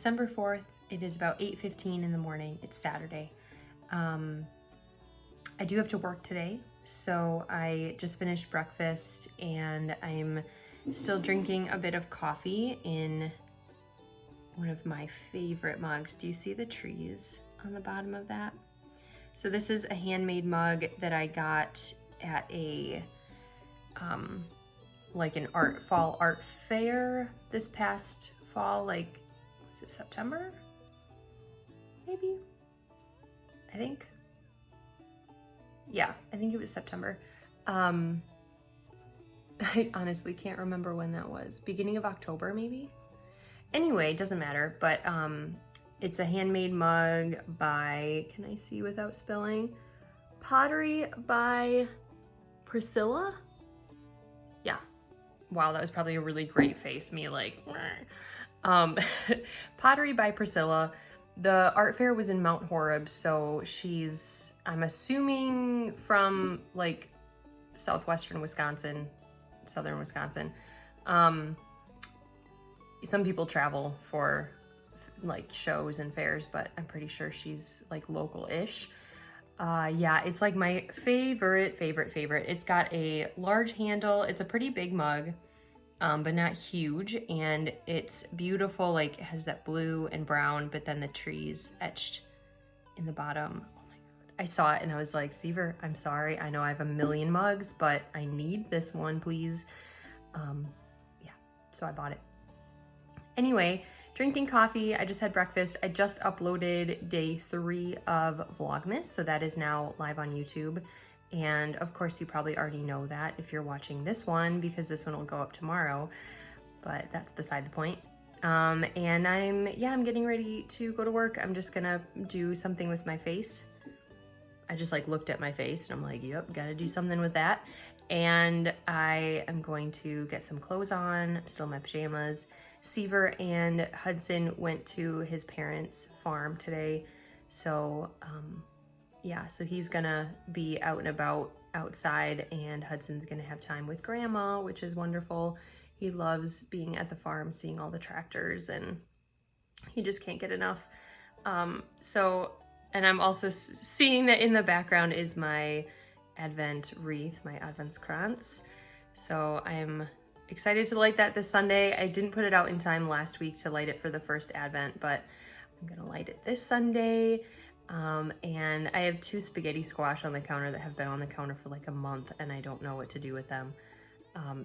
December 4th. It is about 8:15 in the morning. It's Saturday. I do have to work today, so I just finished breakfast and I'm still drinking a bit of coffee in one of my favorite mugs. Do you see the trees on the bottom of that? So this is a handmade mug that I got at a like an fall art fair this past fall, like, was it September? Maybe? I think. Yeah, I think it was September. I honestly can't remember when that was. Beginning of October, maybe? Anyway, it doesn't matter, but it's a handmade mug by, can I see without spilling? Pottery by Priscilla? Yeah. Wow, that was probably a really great face, me like, Pottery by Priscilla. The art fair was in Mount Horeb, so she's, I'm assuming from like southwestern Wisconsin, southern Wisconsin. Some people travel for like shows and fairs, but I'm pretty sure she's like local-ish. Yeah, it's like my favorite. It's got a large handle. It's a pretty big mug, but not huge, and it's beautiful. Like, it has that blue and brown, but then the trees etched in the bottom. Oh my God. I saw it and I was like, Seaver, I'm sorry. I know I have a million mugs, but I need this one, please. Yeah, so I bought it. Anyway, drinking coffee. I just had breakfast. I just uploaded day 3 of Vlogmas, so that is now live on YouTube. And of course, you probably already know that if you're watching this one, because this one will go up tomorrow, but that's beside the point. And I'm getting ready to go to work. I'm just gonna do something with my face. I just like looked at my face and I'm like, yep, gotta do something with that. And I am going to get some clothes on. I'm still in my pajamas. Seaver and Hudson went to his parents' farm today. So, yeah, so he's gonna be out and about outside, and Hudson's gonna have time with Grandma, which is wonderful. He loves being at the farm, seeing all the tractors, and he just can't get enough. And I'm also seeing that in the background is my Advent wreath, my Adventskrantz. So I'm excited to light that this Sunday. I didn't put it out in time last week to light it for the first Advent, but I'm gonna light it this Sunday. And I have 2 spaghetti squash on the counter that have been on the counter for like a month, and I don't know what to do with them.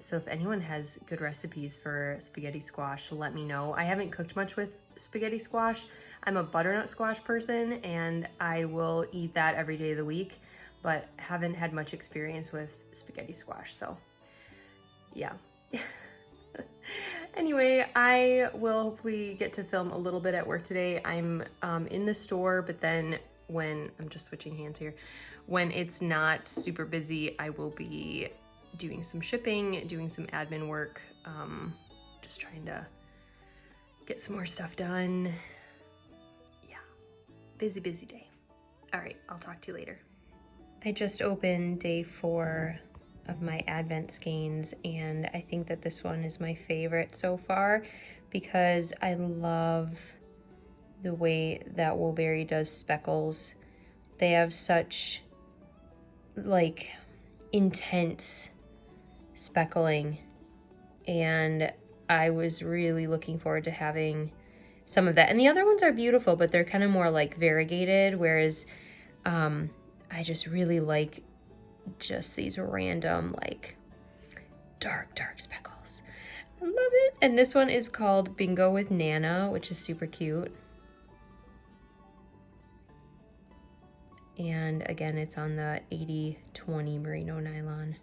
So if anyone has good recipes for spaghetti squash, let me know. I haven't cooked much with spaghetti squash. I'm a butternut squash person, and I will eat that every day of the week, but haven't had much experience with spaghetti squash, so yeah. Anyway, I will hopefully get to film a little bit at work today. I'm in the store, but then when, I'm just switching hands here, when it's not super busy, I will be doing some shipping, doing some admin work, just trying to get some more stuff done. Yeah, busy day. All right, I'll talk to you later. I just opened day 4 of my Advent skeins, and I think that this one is my favorite so far because I love the way that Woolberry does speckles. They have such like intense speckling, and I was really looking forward to having some of that. And the other ones are beautiful, but they're kind of more like variegated, whereas I just really like just these random like dark speckles. I love it. And this one is called Bingo with Nana, which is super cute. And again, it's on the 80/20 merino nylon.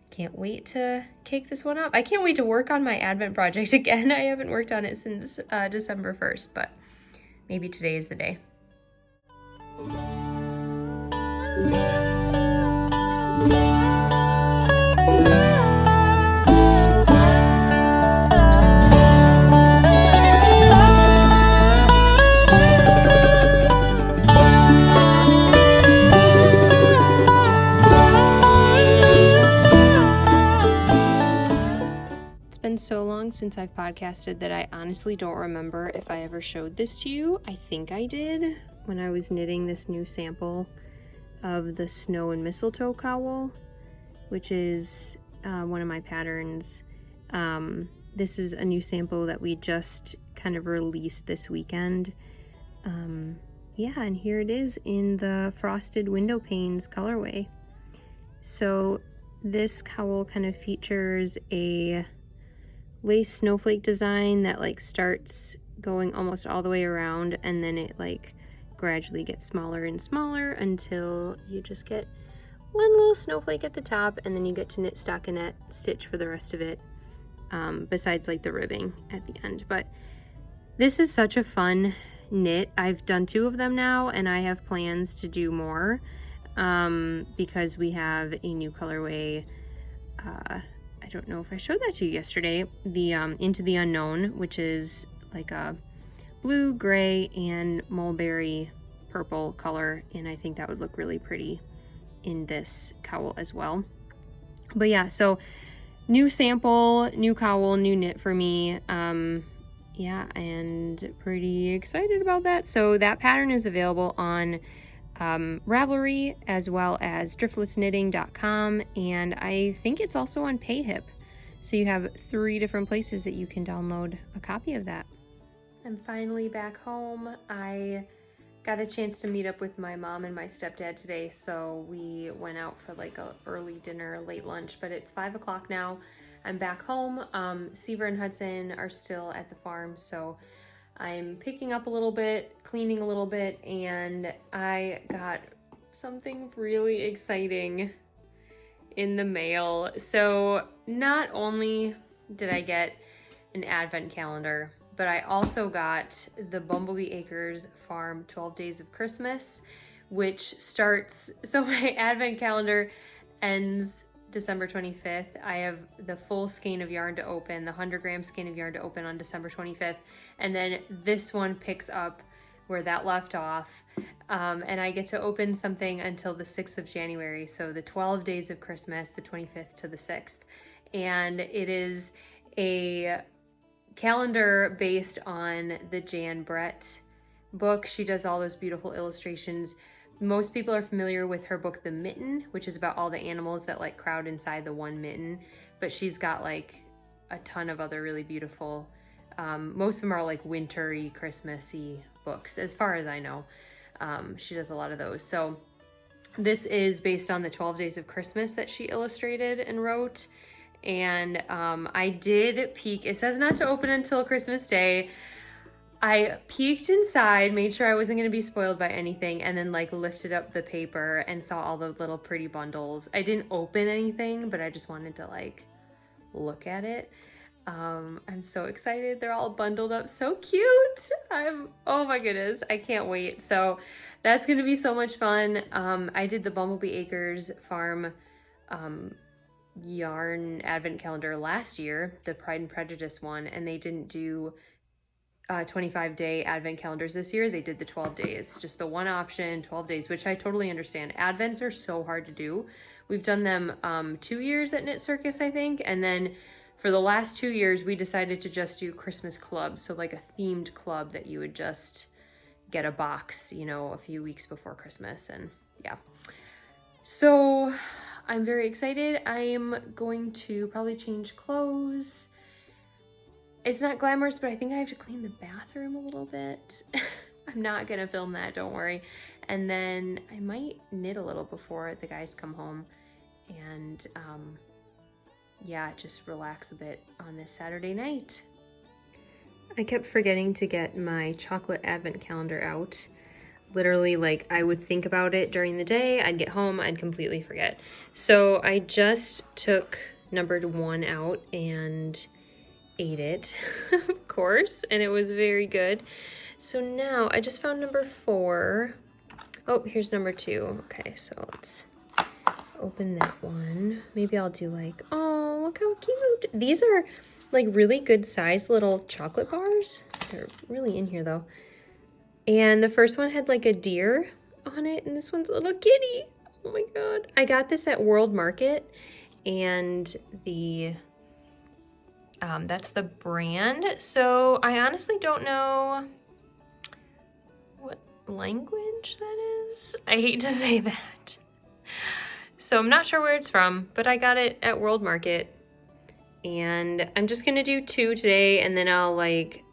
Can't wait to cake this one up. I can't wait to work on my Advent project again. I haven't worked on it since December 1st, but maybe today is the day. It's been so long since I've podcasted that I honestly don't remember if I ever showed this to you. I think I did when I was knitting this new sample of the Snow and Mistletoe cowl, which is one of my patterns. This is a new sample that we just kind of released this weekend. Yeah, and here it is in the Frosted Window Panes colorway. So this cowl kind of features a lace snowflake design that like starts going almost all the way around, and then it like gradually gets smaller and smaller until you just get one little snowflake at the top, and then you get to knit stockinette stitch for the rest of it, besides like the ribbing at the end. But this is such a fun knit. I've done 2 of them now, and I have plans to do more because we have a new colorway. I don't know if I showed that to you yesterday, the Into the Unknown, which is like a blue, gray, and mulberry purple color, and I think that would look really pretty in this cowl as well. But yeah, so new sample, new cowl, new knit for me. Yeah, and pretty excited about that. So that pattern is available on Ravelry as well as driftlessknitting.com, and I think it's also on PayHip. So you have 3 different places that you can download a copy of that. I'm finally back home. I got a chance to meet up with my mom and my stepdad today, so we went out for like a early dinner, late lunch, but it's 5 o'clock now. I'm back home. Seaver and Hudson are still at the farm, so I'm picking up a little bit, cleaning a little bit, and I got something really exciting in the mail. So not only did I get an advent calendar, but I also got the Bumblebee Acres Farm 12 Days of Christmas, which starts, so my advent calendar ends December 25th. I have the full skein of yarn to open, the 100-gram skein of yarn to open on December 25th, and then this one picks up where that left off, and I get to open something until the 6th of January, so the 12 days of Christmas, the 25th to the 6th, and it is a calendar based on the Jan Brett book. She does all those beautiful illustrations. Most people are familiar with her book, The Mitten, which is about all the animals that like crowd inside the one mitten, but she's got like a ton of other really beautiful, most of them are like wintry, Christmassy books, as far as I know. She does a lot of those. So this is based on the 12 Days of Christmas that she illustrated and wrote. And I did peek, it says not to open until Christmas Day. I peeked inside, made sure I wasn't going to be spoiled by anything, and then like lifted up the paper and saw all the little pretty bundles. I didn't open anything, but I just wanted to like look at it. I'm so excited. They're all bundled up so cute. Oh my goodness, I can't wait. So that's going to be so much fun. I did the Bumblebee Acres Farm yarn advent calendar last year, the Pride and Prejudice one, and they didn't do 25-day advent calendars this year. They did the 12 days, just the one option, 12 days, which I totally understand. Advents are so hard to do. We've done them 2 years at Knit Circus, I think, and then for the last 2 years we decided to just do Christmas clubs, so like a themed club that you would just get a box, you know, a few weeks before Christmas. And yeah, so I'm very excited. I'm going to probably change clothes. It's not glamorous, but I think I have to clean the bathroom a little bit. I'm not gonna film that, don't worry. And then I might knit a little before the guys come home, and yeah, just relax a bit on this Saturday night. I kept forgetting to get my chocolate advent calendar out. Literally, like, I would think about it during the day, I'd get home, I'd completely forget. So I just took numbered 1 out and ate it, of course, and it was very good. So now I just found number 4. Oh, here's number 2. Okay, so let's open that one. Maybe I'll do like, oh, look how cute. These are like really good sized little chocolate bars. They're really in here though. And the first one had like a deer on it, and this one's a little kitty. Oh my god. I got this at World Market, and the That's the brand. So I honestly don't know what language that is. I hate to say that. So I'm not sure where it's from, but I got it at World Market. And I'm just gonna do 2 today, and then I'll like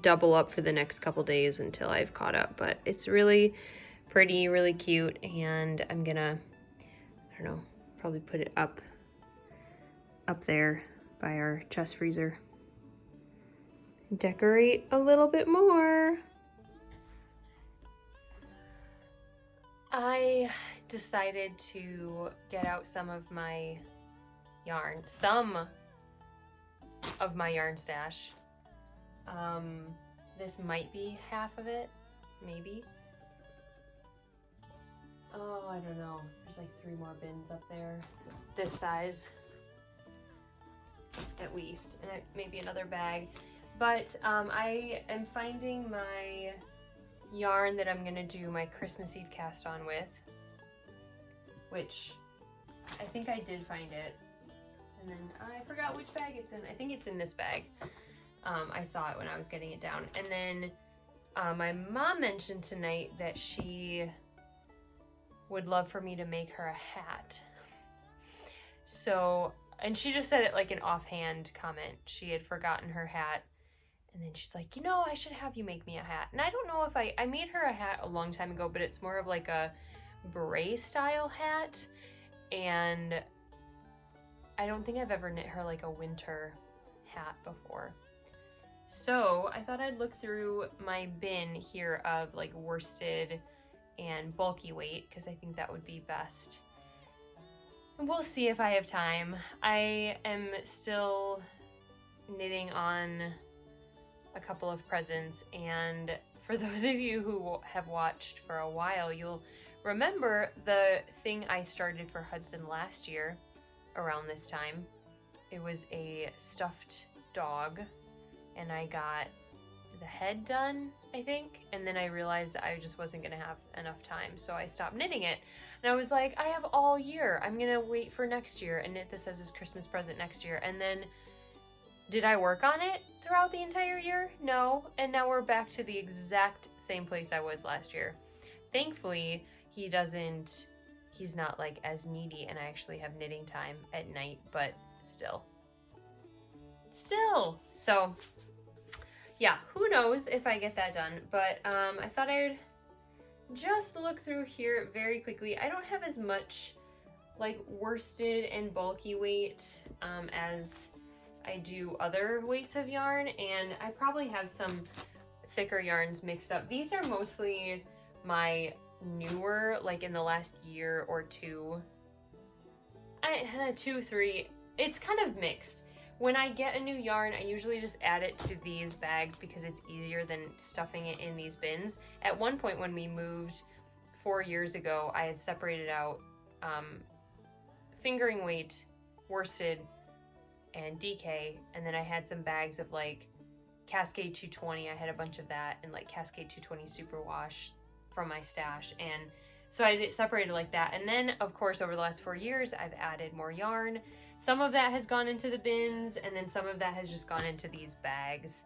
double up for the next couple days until I've caught up. But it's really pretty, really cute, and I'm gonna, I don't know, probably put it up there by our chest freezer. Decorate a little bit more. I decided to get out some of my yarn, stash. This might be half of it, maybe. Oh, I don't know. There's like 3 more bins up there, this size, at least, and maybe another bag. But I am finding my yarn that I'm gonna do my Christmas Eve cast on with, which I think I did find it, and then I forgot which bag it's in. I think it's in this bag. I saw it when I was getting it down. And then my mom mentioned tonight that she would love for me to make her a hat. So, and she just said it like an offhand comment. She had forgotten her hat. And then she's like, you know, I should have you make me a hat. And I don't know if I made her a hat a long time ago, but it's more of like a beret style hat. And I don't think I've ever knit her like a winter hat before. So I thought I'd look through my bin here of like worsted and bulky weight, because I think that would be best. We'll see if I have time. I am still knitting on a couple of presents, and for those of you who have watched for a while, you'll remember the thing I started for Hudson last year around this time. It was a stuffed dog, and I got the head done, I think, and then I realized that I just wasn't gonna have enough time, so I stopped knitting it. And I was like, I have all year. I'm gonna wait for next year and knit this as his Christmas present next year. And then did I work on it throughout the entire year? No. And now we're back to the exact same place I was last year. Thankfully, he's not like as needy, and I actually have knitting time at night, but still. So yeah, who knows if I get that done, but I thought I'd just look through here very quickly. I don't have as much like worsted and bulky weight as I do other weights of yarn, and I probably have some thicker yarns mixed up. These are mostly my newer, like in the last year or two, 3. It's kind of mixed. When I get a new yarn, I usually just add it to these bags because it's easier than stuffing it in these bins. At one point when we moved 4 years ago, I had separated out fingering weight, worsted, and DK, and then I had some bags of like Cascade 220. I had a bunch of that, and like Cascade 220 superwash from my stash, and so I separated like that. And then of course over the last 4 years I've added more yarn. Some of that has gone into the bins, and then some of that has just gone into these bags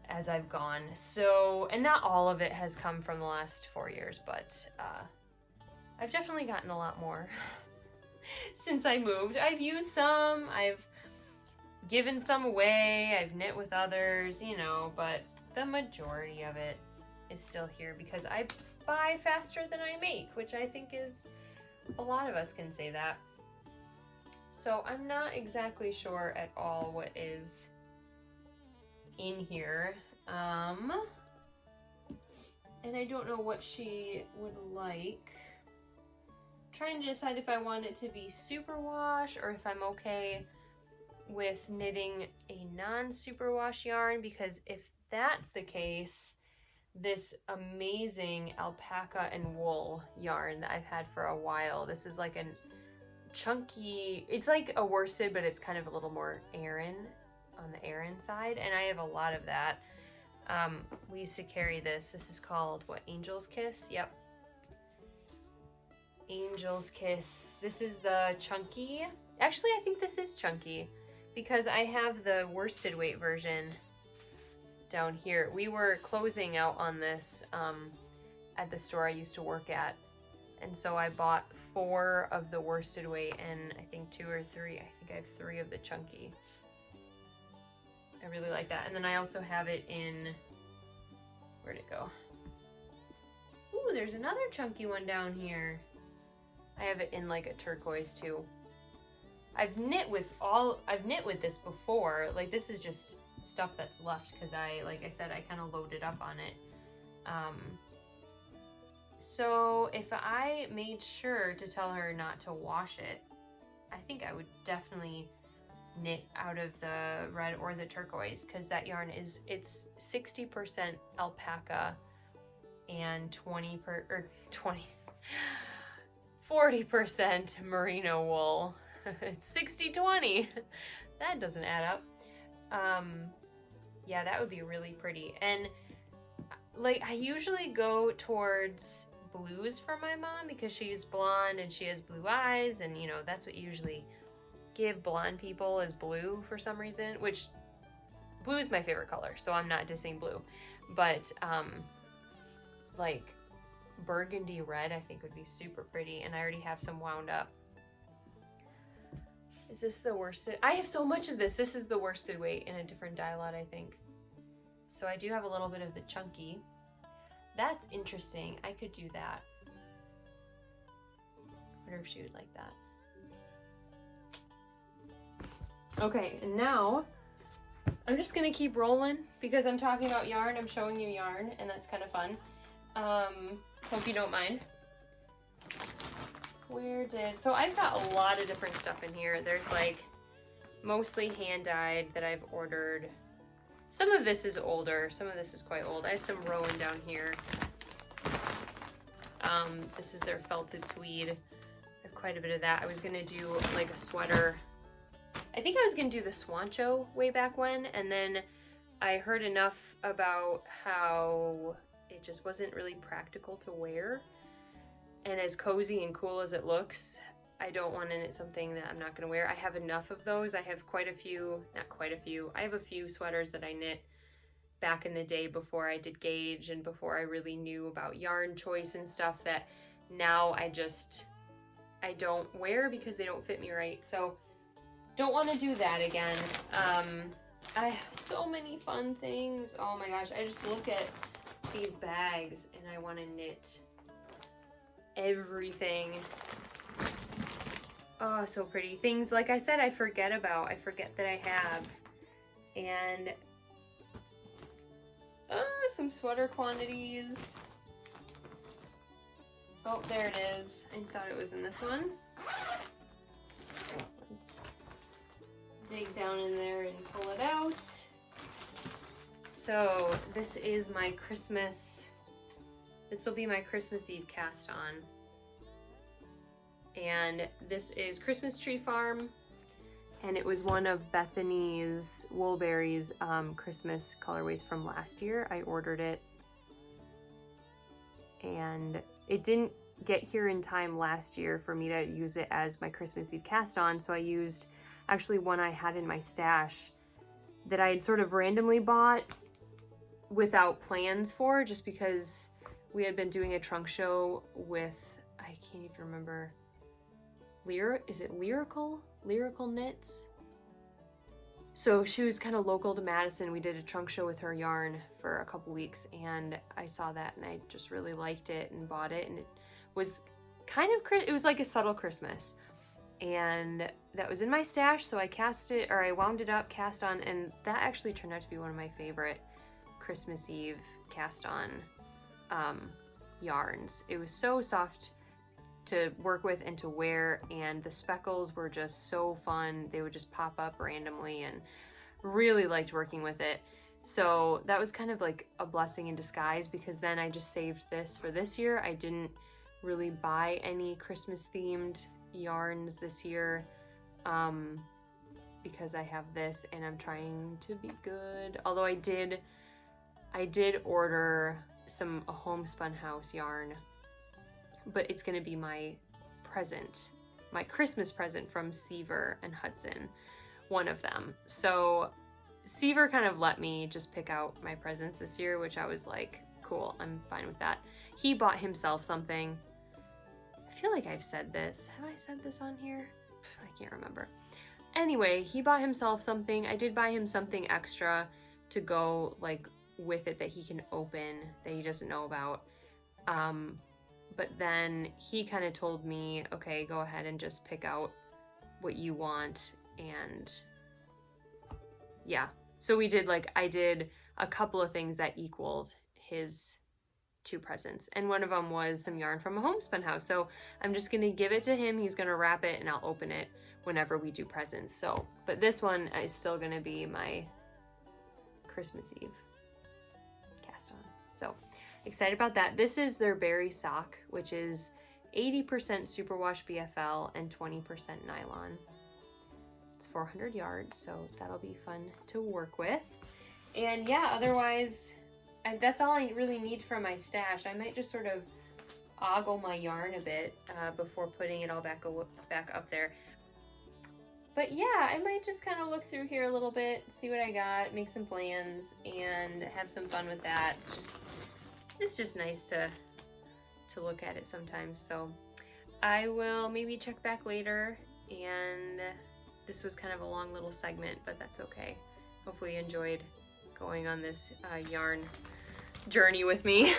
as I've gone. So, and not all of it has come from the last 4 years, but I've definitely gotten a lot more since I moved. I've used some, I've given some away, I've knit with others, you know, but the majority of it is still here because I buy faster than I make, which I think is, a lot of us can say that. So I'm not exactly sure at all what is in here. And I don't know what she would like. I'm trying to decide if I want it to be superwash or if I'm okay with knitting a non-superwash yarn, because if that's the case, this amazing alpaca and wool yarn that I've had for a while, this is like an chunky, it's like a worsted, but it's kind of a little more Aran, on the Aran side, and I have a lot of that. We used to carry this is called, what, Angel's Kiss? Yep. Angel's Kiss. This is the chunky, actually I think this is chunky, because I have the worsted weight version down here. We were closing out on this at the store I used to work at. And so I bought 4 of the worsted weight and I think 2 or 3. I think I have 3 of the chunky. I really like that. And then I also have it in, where'd it go? Ooh, there's another chunky one down here. I have it in like a turquoise too. I've knit with this before. Like this is just stuff that's left because like I said, I kind of loaded up on it. So if I made sure to tell her not to wash it, I think I would definitely knit out of the red or the turquoise, because that yarn it's 60% alpaca and 40% merino wool. It's 60-20. That doesn't add up. Yeah, that would be really pretty. And like I usually go towards blues for my mom because she's blonde and she has blue eyes, and you know that's what you usually give blonde people is blue for some reason, which blue is my favorite color, so I'm not dissing blue, but like burgundy red I think would be super pretty, and I already have some wound up. Is this the worsted? I have so much of this. This is the worsted weight in a different dye lot, I think. So I do have a little bit of the chunky. That's interesting. I could do that. I wonder if she would like that. Okay, and now I'm just gonna keep rolling because I'm talking about yarn. I'm showing you yarn, and that's kind of fun. Hope you don't mind. So I've got a lot of different stuff in here. There's like mostly hand dyed that I've ordered. Some of this is older, some of this is quite old. I have some Rowan down here. This is their felted tweed. I have quite a bit of that. I was gonna do like a sweater. I think I was gonna do the Swancho way back when, and then I heard enough about how it just wasn't really practical to wear. And as cozy and cool as it looks, I don't want to knit something that I'm not going to wear. I have enough of those. I have quite a few, not quite a few. I have a few sweaters that I knit back in the day before I did gauge and before I really knew about yarn choice and stuff that now I don't wear because they don't fit me right. So don't want to do that again. I have so many fun things. Oh my gosh, I just look at these bags and I want to knit everything. Oh, so pretty. Things, like I said, I forget about. I forget that I have. And some sweater quantities. Oh, there it is. I thought it was in this one. Let's dig down in there and pull it out. So this is my Christmas. This will be my Christmas Eve cast on. And this is Christmas Tree Farm. And it was one of Bethany's Woolberry's Christmas colorways from last year. I ordered it. And it didn't get here in time last year for me to use it as my Christmas Eve cast on. So I used actually one I had in my stash that I had sort of randomly bought without plans for, just because we had been doing a trunk show with, I can't even remember, is it Lyrical Knits? So she was kind of local to Madison. We did a trunk show with her yarn for a couple weeks, and I saw that and I just really liked it and bought it, and it was kind of, it was like a subtle Christmas. And that was in my stash, so I wound it up, cast on, and that actually turned out to be one of my favorite Christmas Eve cast on yarns. It was so soft to work with and to wear, and the speckles were just so fun. They would just pop up randomly, and really liked working with it. So that was kind of like a blessing in disguise, because then I just saved this for this year. I didn't really buy any Christmas themed yarns this year because I have this and I'm trying to be good. Although I did order a homespun house yarn, but it's gonna be my present, my Christmas present from Seaver and Hudson, one of them. So Seaver kind of let me just pick out my presents this year, which I was like, cool, I'm fine with that. He bought himself something. I feel like I've said this. Have I said this on here? I can't remember. Anyway, he bought himself something. I did buy him something extra to go like with it that he can open that he doesn't know about. But then he kind of told me, okay, go ahead and just pick out what you want. And yeah, so we did like, I did a couple of things that equaled his 2 presents. And one of them was some yarn from a homespun house. So I'm just going to give it to him. He's going to wrap it and I'll open it whenever we do presents. So, but this one is still going to be my Christmas Eve cast on. So excited about that. This is their berry sock, which is 80% superwash BFL and 20% nylon. It's 400 yards, so that'll be fun to work with. And yeah, otherwise, that's all I really need from my stash. I might just sort of ogle my yarn a bit before putting it all back up there. But yeah, I might just kind of look through here a little bit, see what I got, make some plans, and have some fun with that. It's just nice to look at it sometimes. So I will maybe check back later, and this was kind of a long little segment, but that's okay. Hopefully you enjoyed going on this yarn journey with me.